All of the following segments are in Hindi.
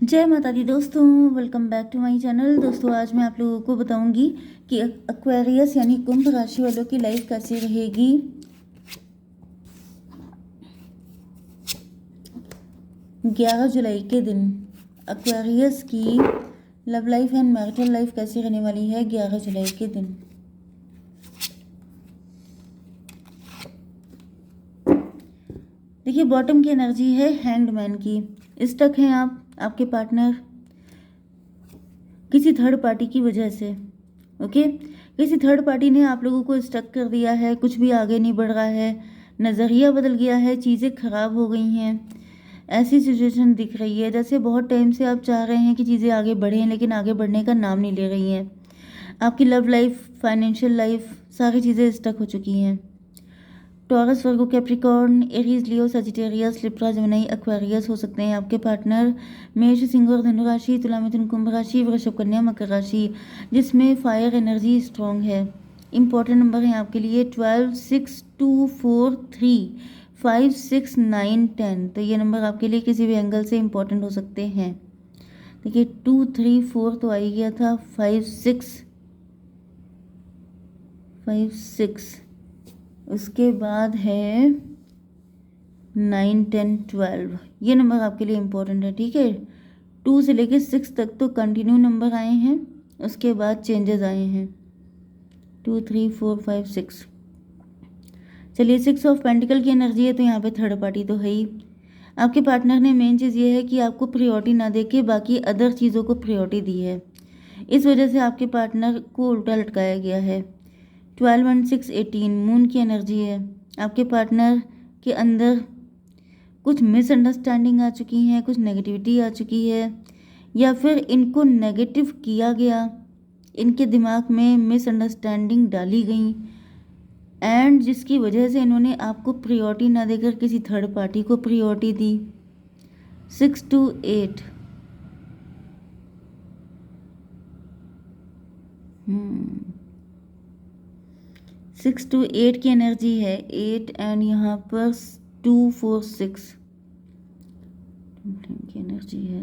जय माता दी दोस्तों, welcome back to my channel. दोस्तों आज मैं आप लोगों को बताऊंगी कि एक्वेरियस यानी कुंभ राशि वालों की लाइफ कैसी रहेगी 11 जुलाई के दिन। एक्वेरियस की love life and marital life कैसी रहने वाली है 11 जुलाई के दिन। देखिए, बॉटम की एनर्जी है हैंगमैन की। स्टक हैं आप, आपके पार्टनर किसी थर्ड पार्टी की वजह से। ओके, किसी थर्ड पार्टी ने आप लोगों को स्टक कर दिया है, कुछ भी आगे नहीं बढ़ रहा है, नज़रिया बदल गया है, चीज़ें खराब हो गई हैं। ऐसी सिचुएशन दिख रही है जैसे बहुत टाइम से आप चाह रहे हैं कि चीज़ें आगे बढ़ें, लेकिन आगे बढ़ने का नाम नहीं ले रही हैं। आपकी लव लाइफ, फाइनेंशियल लाइफ, सारी चीज़ें स्टक हो चुकी हैं। टॉरस, वर्गो, कैप्रिकॉर्न, एरीज, लियो, सजिटेरियस, लिब्रा, जेमिनी, एक्वेरियस हो सकते हैं आपके पार्टनर। मेष, सिंह और धनु राशि, तुला, मिथुन, कुंभ राशि, वृषभ, कन्या, मकर राशि, जिसमें फायर एनर्जी स्ट्रॉन्ग है। इंपॉर्टेंट नंबर है आपके लिए 12, 6, 2, 4, 3, 5, 6, 9, 10। तो ये नंबर आपके लिए किसी भी एंगल से इंपॉर्टेंट हो सकते हैं। देखिए 2, 3, 4 तो आ ही गया था, 5, 6, 5, 6, उसके बाद है 9, 10, 12। ये नंबर आपके लिए इम्पोर्टेंट है, ठीक है। 2 से लेके 6 तक तो कंटिन्यू नंबर आए हैं, उसके बाद चेंजेस आए हैं 2, 3, 4, 5, 6। चलिए, 6 ऑफ पेंटिकल की एनर्जी है तो यहाँ पे थर्ड पार्टी तो है ही। आपके पार्टनर ने मेन चीज़ ये है कि आपको प्रायोरिटी ना दे के बाकी अदर चीज़ों को प्रायोरिटी दी है। इस वजह से आपके पार्टनर को उल्टा लटकाया गया है। 12 एंड 6, 18 मून की एनर्जी है। आपके पार्टनर के अंदर कुछ मिसअंडरस्टैंडिंग आ चुकी हैं, कुछ नेगेटिविटी आ चुकी है, या फिर इनको नेगेटिव किया गया, इनके दिमाग में मिसअंडरस्टैंडिंग डाली गई, एंड जिसकी वजह से इन्होंने आपको प्रायोरिटी ना देकर किसी थर्ड पार्टी को प्रायोरिटी दी। 6 to 8 6 to 8 की एनर्जी है, 8 एंड यहाँ पर 2, 4, 6 की एनर्जी है।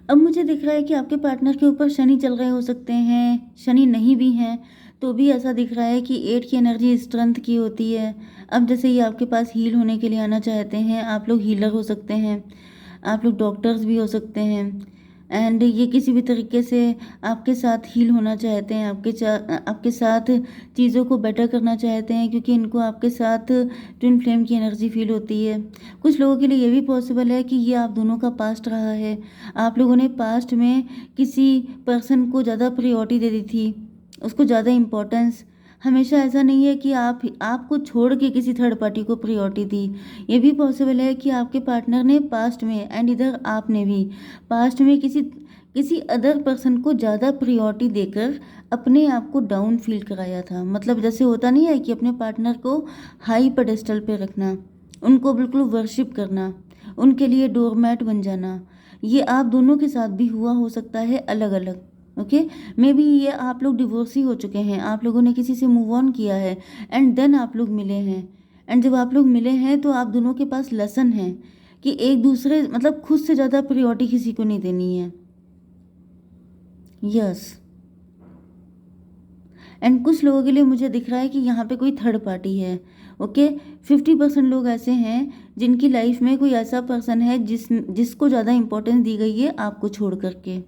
अब मुझे दिख रहा है कि आपके पार्टनर के ऊपर शनि चल रहे हो सकते हैं, शनि नहीं भी हैं तो भी ऐसा दिख रहा है कि 8 की एनर्जी स्ट्रेंथ की होती है। अब जैसे ये आपके पास हील होने के लिए आना चाहते हैं, आप लोग हीलर हो सकते हैं, आप लोग डॉक्टर्स भी हो सकते हैं, एंड ये किसी भी तरीके से आपके साथ हील होना चाहते हैं, आपके साथ चीज़ों को बेटर करना चाहते हैं, क्योंकि इनको आपके साथ ट्विन फ्लेम की एनर्जी फील होती है। कुछ लोगों के लिए ये भी पॉसिबल है कि ये आप दोनों का पास्ट रहा है। आप लोगों ने पास्ट में किसी पर्सन को ज़्यादा प्रायोरिटी दे दी थी, उसको ज़्यादा इम्पोर्टेंस। हमेशा ऐसा नहीं है कि आपको छोड़ के किसी थर्ड पार्टी को प्रायोरिटी दी। ये भी पॉसिबल है कि आपके पार्टनर ने पास्ट में, एंड इधर आपने भी पास्ट में किसी अदर पर्सन को ज़्यादा प्रायोरिटी देकर अपने आप को डाउन फील कराया था। मतलब जैसे होता नहीं है कि अपने पार्टनर को हाई पेडेस्टल पे रखना, उनको बिल्कुल वर्शिप करना, उनके लिए डोरमैट बन जाना। ये आप दोनों के साथ भी हुआ हो सकता है, अलग अलग। ओके, मे बी ये आप लोग डिवोर्सी हो चुके हैं, आप लोगों ने किसी से मूव ऑन किया है, एंड देन आप लोग मिले हैं। एंड जब आप लोग मिले हैं तो आप दोनों के पास लेसन है कि एक दूसरे, मतलब खुद से ज़्यादा प्रायोरिटी किसी को नहीं देनी है। यस, एंड कुछ लोगों के लिए मुझे दिख रहा है कि यहाँ पे कोई थर्ड पार्टी है। ओके, 50% लोग ऐसे हैं जिनकी लाइफ में कोई ऐसा पर्सन है जिसको ज़्यादा इंपॉर्टेंस दी गई है आपको छोड़ करके।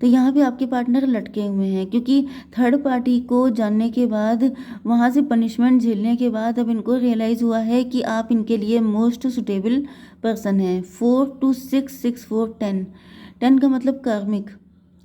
तो यहाँ पे आपके पार्टनर लटके हुए हैं, क्योंकि थर्ड पार्टी को जानने के बाद, वहाँ से पनिशमेंट झेलने के बाद अब इनको रियलाइज़ हुआ है कि आप इनके लिए मोस्ट सुटेबल पर्सन हैं। 4 to 6, 6, 4, 10, 10 का मतलब कार्मिक।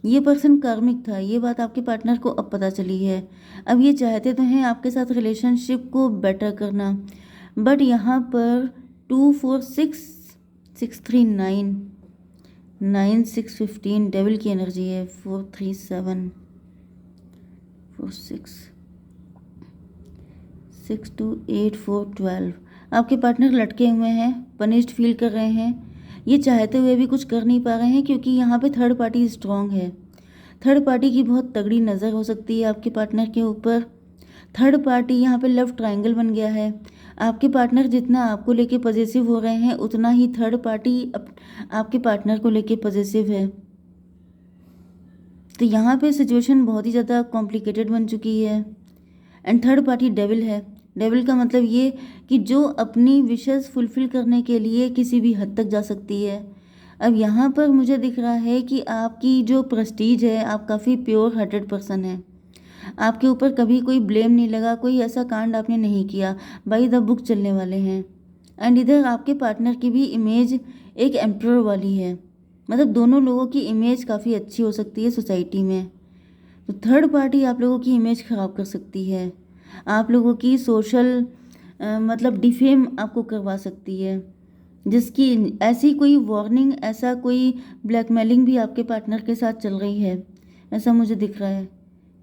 ये पर्सन कार्मिक था, ये बात आपके पार्टनर को अब पता चली है। अब ये चाहते तो हैं आपके साथ रिलेशनशिप को बेटर करना, बट यहाँ पर 2, 4, 6, 6, 3, 9, 9, 6, 15 डेविल की एनर्जी है। 4, 3, 7, 4, 6, 6, 2, 8, 4, 12। आपके पार्टनर लटके हुए हैं, पनिश्ड फील कर रहे हैं, ये चाहते हुए भी कुछ कर नहीं पा रहे हैं, क्योंकि यहाँ पे थर्ड पार्टी स्ट्रांग है। थर्ड पार्टी की बहुत तगड़ी नज़र हो सकती है आपके पार्टनर के ऊपर। थर्ड पार्टी यहाँ पे लव ट्रायंगल बन गया है। आपके पार्टनर जितना आपको लेके पॉजिटिव हो रहे हैं उतना ही थर्ड पार्टी आपके पार्टनर को लेके पॉजिटिव है। तो यहाँ पे सिचुएशन बहुत ही ज़्यादा कॉम्प्लिकेटेड बन चुकी है। एंड थर्ड पार्टी डेविल है। डेविल का मतलब ये कि जो अपनी विशेस फुलफिल करने के लिए किसी भी हद तक जा सकती है। अब यहाँ पर मुझे दिख रहा है कि आपकी जो प्रेस्टीज है, आप काफ़ी प्योर हार्टेड पर्सन है। आपके ऊपर कभी कोई ब्लेम नहीं लगा, कोई ऐसा कांड आपने नहीं किया, बाई द बुक चलने वाले हैं। एंड इधर आपके पार्टनर की भी इमेज एक एम्प्रर वाली है, मतलब दोनों लोगों की इमेज काफ़ी अच्छी हो सकती है सोसाइटी में। तो थर्ड पार्टी आप लोगों की इमेज ख़राब कर सकती है, आप लोगों की सोशल मतलब डिफेम आपको करवा सकती है, जिसकी ऐसी कोई वार्निंग, ऐसा कोई ब्लैकमेलिंग भी आपके पार्टनर के साथ चल रही है। ऐसा मुझे दिख रहा है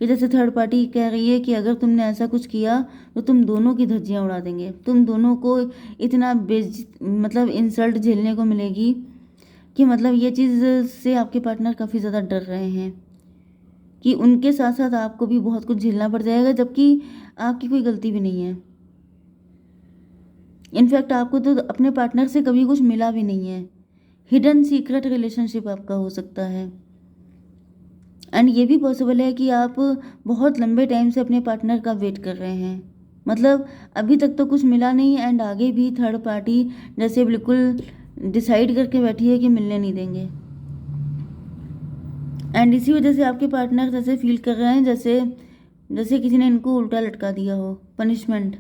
कि जैसे थर्ड पार्टी कह रही है कि अगर तुमने ऐसा कुछ किया तो तुम दोनों की धज्जियाँ उड़ा देंगे, तुम दोनों को इतना मतलब इंसल्ट झेलने को मिलेगी कि मतलब ये चीज़ से आपके पार्टनर काफ़ी ज़्यादा डर रहे हैं कि उनके साथ साथ आपको भी बहुत कुछ झेलना पड़ जाएगा, जबकि आपकी कोई गलती भी नहीं है। इनफैक्ट आपको तो अपने पार्टनर से कभी कुछ मिला भी नहीं है, हिडन सीक्रेट रिलेशनशिप आपका हो सकता है। एंड ये भी पॉसिबल है कि आप बहुत लंबे टाइम से अपने पार्टनर का वेट कर रहे हैं, मतलब अभी तक तो कुछ मिला नहीं एंड आगे भी थर्ड पार्टी जैसे बिल्कुल डिसाइड करके बैठी है कि मिलने नहीं देंगे। एंड इसी वजह से आपके पार्टनर जैसे फील कर रहे हैं जैसे जैसे किसी ने इनको उल्टा लटका दिया हो, पनिशमेंट।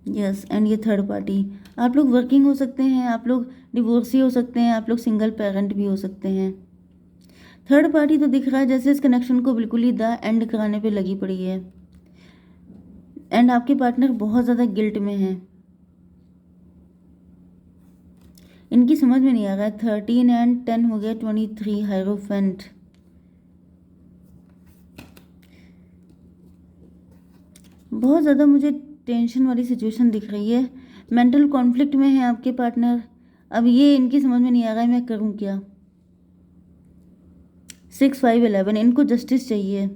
यस, एंड ये थर्ड पार्टी, आप लोग वर्किंग हो सकते हैं, आप लोग डिवोर्सी हो सकते हैं, आप लोग सिंगल पेरेंट भी हो सकते हैं। थर्ड पार्टी तो दिख रहा है जैसे इस कनेक्शन को बिल्कुल ही द एंड कराने पे लगी पड़ी है। एंड आपके पार्टनर बहुत ज़्यादा गिल्ट में हैं, इनकी समझ में नहीं आ रहा है। 13 एंड 10 हो गया, 23 हायरोफेंट। बहुत ज़्यादा मुझे टेंशन वाली सिचुएशन दिख रही है, मेंटल कॉन्फ्लिक्ट में है आपके पार्टनर। अब ये इनकी समझ में नहीं आ रहा है मैं करूँ क्या। 6 5 11, इनको जस्टिस चाहिए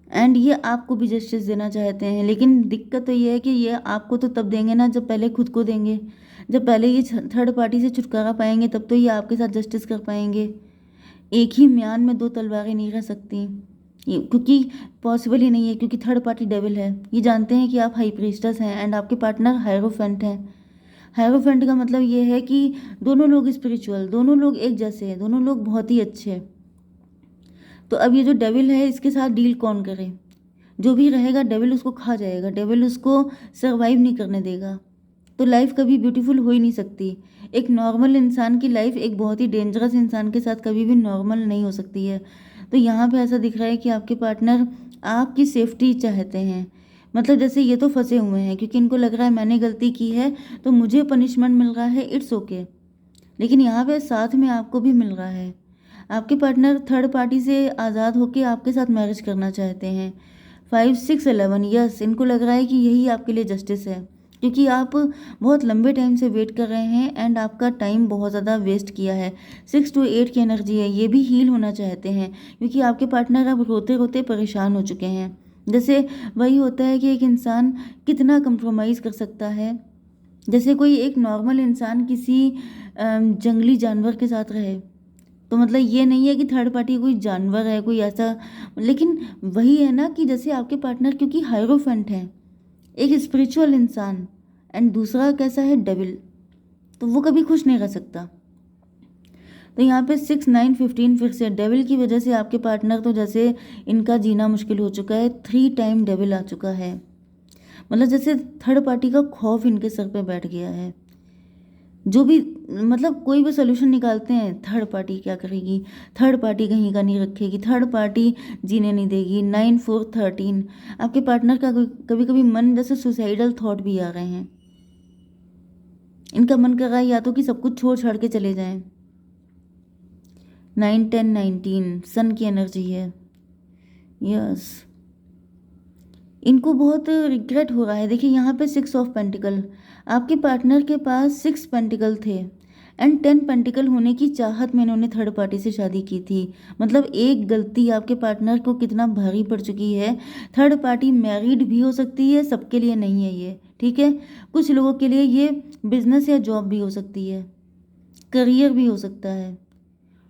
एंड ये आपको भी जस्टिस देना चाहते हैं, लेकिन दिक्कत तो ये है कि ये आपको तो तब देंगे ना जब पहले खुद को देंगे, जब पहले ये थर्ड पार्टी से छुटकारा पाएंगे तब तो ये आपके साथ जस्टिस कर पाएंगे। एक ही म्यान में दो तलवारें नहीं रह सकती, क्योंकि पॉसिबल ही नहीं है, क्योंकि थर्ड पार्टी डेविल है। ये जानते हैं कि आप हाई प्रीस्टस हैं एंड आपके पार्टनर हायरोफेंट हैं। हायरोफेंट का मतलब ये है कि दोनों लोग स्पिरिचुअल, दोनों लोग एक जैसे हैं, दोनों लोग बहुत ही अच्छे हैं। तो अब ये जो डेविल है इसके साथ डील कौन करे, जो भी रहेगा डेविल उसको खा जाएगा, डेविल उसको सर्वाइव नहीं करने देगा। तो लाइफ कभी ब्यूटीफुल हो ही नहीं सकती। एक नॉर्मल इंसान की लाइफ एक बहुत ही डेंजरस इंसान के साथ कभी भी नॉर्मल नहीं हो सकती है। तो यहाँ पे ऐसा दिख रहा है कि आपके पार्टनर आपकी सेफ्टी चाहते हैं, मतलब जैसे ये तो फंसे हुए हैं क्योंकि इनको लग रहा है मैंने गलती की है तो मुझे पनिशमेंट मिल रहा है, इट्स ओके। लेकिन यहाँ पे साथ में आपको भी मिल रहा है। आपके पार्टनर थर्ड पार्टी से आज़ाद होकर आपके साथ मैरिज करना चाहते हैं। 5 6 11, यस, इनको लग रहा है कि यही आपके लिए जस्टिस है, क्योंकि आप बहुत लंबे टाइम से वेट कर रहे हैं एंड आपका टाइम बहुत ज़्यादा वेस्ट किया है। 6 to 8 की एनर्जी है, ये भी हील होना चाहते हैं क्योंकि आपके पार्टनर अब रोते रोते परेशान हो चुके हैं। जैसे वही होता है कि एक इंसान कितना कंप्रोमाइज़ कर सकता है, जैसे कोई एक नॉर्मल इंसान किसी जंगली जानवर के साथ रहे, तो मतलब ये नहीं है कि थर्ड पार्टी कोई जानवर है, कोई ऐसा, लेकिन वही है ना कि जैसे आपके पार्टनर क्योंकि हायरोफेंट हैं, एक स्पिरिचुअल इंसान, एंड दूसरा कैसा है डेविल, तो वो कभी खुश नहीं रह सकता। तो यहाँ पे 6 9 15 फिर से डेविल की वजह से आपके पार्टनर तो जैसे इनका जीना मुश्किल हो चुका है। 3 टाइम डेविल आ चुका है, मतलब जैसे थर्ड पार्टी का खौफ इनके सर पे बैठ गया है। जो भी मतलब कोई भी सोल्यूशन निकालते हैं, थर्ड पार्टी क्या करेगी, थर्ड पार्टी कहीं का नहीं रखेगी, थर्ड पार्टी जीने नहीं देगी। 9 4 13, आपके पार्टनर का कभी कभी मन जैसे सुसाइडल थॉट भी आ रहे हैं, इनका मन कर रहा है या तो कि सब कुछ छोड़ छाड़ के चले जाएं। 9 10 19, सन की एनर्जी है, यस, इनको बहुत रिग्रेट हो रहा है। देखिए यहाँ पे 6 ऑफ पेंटिकल, आपके पार्टनर के पास 6 पेंटिकल थे एंड 10 पेंटिकल होने की चाहत में इन्होंने थर्ड पार्टी से शादी की थी। मतलब एक गलती आपके पार्टनर को कितना भारी पड़ चुकी है। थर्ड पार्टी मैरिड भी हो सकती है, सबके लिए नहीं है ये, ठीक है। कुछ लोगों के लिए ये बिजनेस या जॉब भी हो सकती है, करियर भी हो सकता है।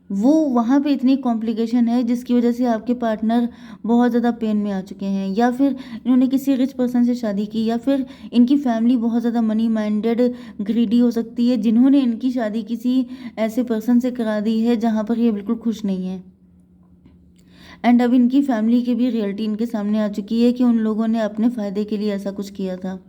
वो वहाँ पे इतनी कॉम्प्लिकेशन है जिसकी वजह से आपके पार्टनर बहुत ज़्यादा पेन में आ चुके हैं, या फिर इन्होंने किसी रिच पर्सन से शादी की, या फिर इनकी फैमिली बहुत ज़्यादा मनी माइंडेड ग्रीडी हो सकती है, जिन्होंने इनकी शादी किसी ऐसे पर्सन से करा दी है जहाँ पर ये बिल्कुल खुश नहीं है। एंड अब इनकी फैमिली की भी रियलिटी इनके सामने आ चुकी है कि उन लोगों ने अपने फ़ायदे के लिए ऐसा कुछ किया था।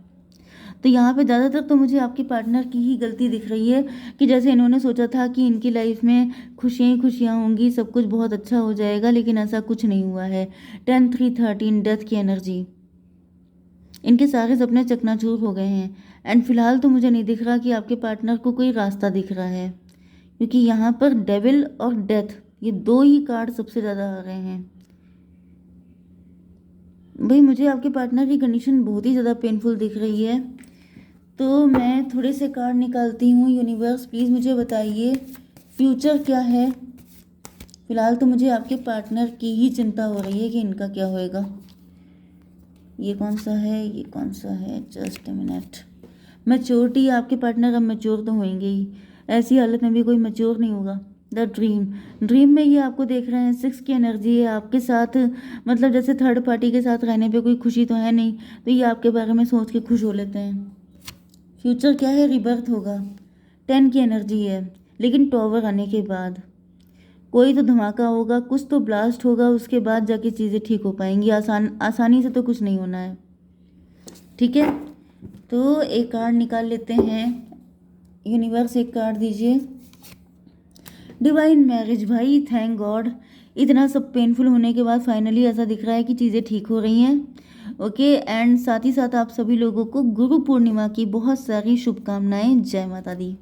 तो यहाँ पे ज़्यादातर तो मुझे आपके पार्टनर की ही गलती दिख रही है कि जैसे इन्होंने सोचा था कि इनकी लाइफ में खुशियाँ ही खुशियाँ होंगी, सब कुछ बहुत अच्छा हो जाएगा, लेकिन ऐसा कुछ नहीं हुआ है। 10-3-13 डेथ की एनर्जी, इनके सारे सपने चकनाचूर हो गए हैं। एंड फिलहाल तो मुझे नहीं दिख रहा कि आपके पार्टनर को कोई रास्ता दिख रहा है, क्योंकि यहाँ पर डेविल और डेथ, ये दो ही कार्ड सबसे ज़्यादा आ रहे हैं। भाई मुझे आपके पार्टनर की कंडीशन बहुत ही ज़्यादा पेनफुल दिख रही है, तो मैं थोड़े से कार्ड निकालती हूँ। यूनिवर्स प्लीज़ मुझे बताइए फ्यूचर क्या है। फिलहाल तो मुझे आपके पार्टनर की ही चिंता हो रही है कि इनका क्या होएगा। ये कौन सा है, ये कौन सा है, जस्ट अ मिनट। मैच्योरिटी, आपके पार्टनर अब मैच्योर तो होंगे ही, ऐसी हालत में भी कोई मैच्योर नहीं होगा। द ड्रीम, ड्रीम में ये आपको देख रहे हैं, 6 की एनर्जी है आपके साथ, मतलब जैसे थर्ड पार्टी के साथ रहने पे कोई खुशी तो है नहीं, तो ये आपके बारे में सोच के खुश हो लेते हैं। फ्यूचर क्या है, रिबर्थ होगा। 10 की एनर्जी है, लेकिन टॉवर आने के बाद कोई तो धमाका होगा, कुछ तो ब्लास्ट होगा, उसके बाद जाके चीज़ें ठीक हो पाएंगी। आसानी से तो कुछ नहीं होना है, ठीक है। तो एक कार्ड निकाल लेते हैं। यूनिवर्स एक कार्ड दीजिए। डिवाइन मैरिज, भाई थैंक गॉड, इतना सब पेनफुल होने के बाद फाइनली ऐसा दिख रहा है कि चीज़ें ठीक हो रही हैं। ओके, एंड साथ ही साथ आप सभी लोगों को गुरु पूर्णिमा की बहुत सारी शुभकामनाएं। जय माता दी।